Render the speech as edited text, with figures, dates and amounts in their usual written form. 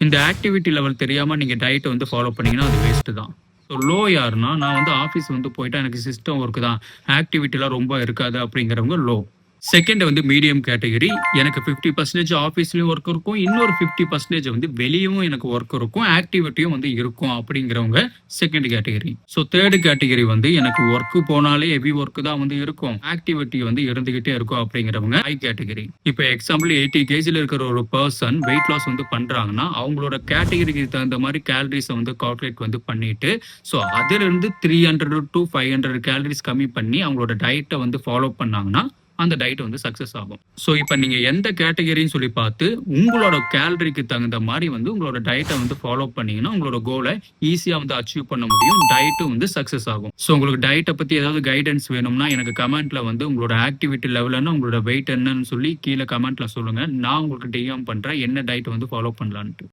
இந்த activity level தெரியாம நீங்க டயட்ட வந்து ஃபாலோ பண்ணீங்கன்னா, அது வேஸ்ட்டு தான். ஸோ லோ யாருன்னா, நான் வந்து ஆஃபீஸ் வந்து போயிட்டா எனக்கு சிஸ்டம் ஒர்க் தான். ஆக்டிவிட்டிலாம் ரொம்ப இருக்காது அப்படிங்கிறவங்க லோ. செகண்ட் வந்து மீடியம் கேட்டகரி. எனக்கு 50% ஆஃபீஸ்லயும் ஒர்க் இருக்கும். இன்னொரு 50% வந்து வெளியவும் எனக்கு ஒர்க் இருக்கும். ஆக்டிவிட்டியும் வந்து இருக்கும் அப்படிங்கிறவங்க second category. So third category வந்து எனக்கு ஒர்க் போனாலே ஹெவி ஒர்க் தான் வந்து இருக்கும். ஆக்டிவிட்டி வந்து இருந்துகிட்டே இருக்கும் அப்படிங்கிறவங்க ஹை கேட்டகரி. இப்ப எக்ஸாம்பிள் 80 கேஜில இருக்கிற ஒரு பெர்சன் வெயிட் லாஸ் வந்து பண்றாங்கன்னா, அவங்களோட கேட்டகரிக்கு தகுந்த மாரி கேலரீஸ வந்து கால்குலேட் வந்து பண்ணிட்டு, ஸோ அதிலிருந்து 300 டூ 500 கேலரீஸ் கம்மி பண்ணி அவங்களோட டயட்ட வந்து ஃபாலோ பண்ணாங்கன்னா, அந்த டயட் வந்து சக்சஸ் ஆகும். ஸோ இப்ப நீங்க எந்த கேட்டகரின்னு சொல்லி பார்த்து, உங்களோட கேலரிக்கு தகுந்த மாரி வந்து உங்களோட டயட்ட வந்து ஃபாலோ பண்ணீங்கன்னா, உங்களோட கோல ஈஸியா வந்து அச்சீவ் பண்ண முடியும். டயட்டும் வந்து சக்சஸ் ஆகும். ஸோ உங்களுக்கு டயட்ட பத்தி ஏதாவது கைடன்ஸ் வேணும்னா, எனக்கு கமெண்ட்ல வந்து உங்களோட ஆக்டிவிட்டி லெவல் என்ன, உங்களோட வெயிட் என்னன்னு சொல்லி கீழ கமெண்ட்ல சொல்லுங்க. நான் உங்களுக்கு டிஎம் பண்றேன். என்ன டயட் வந்து ஃபாலோ பண்ணலான்ட்டு.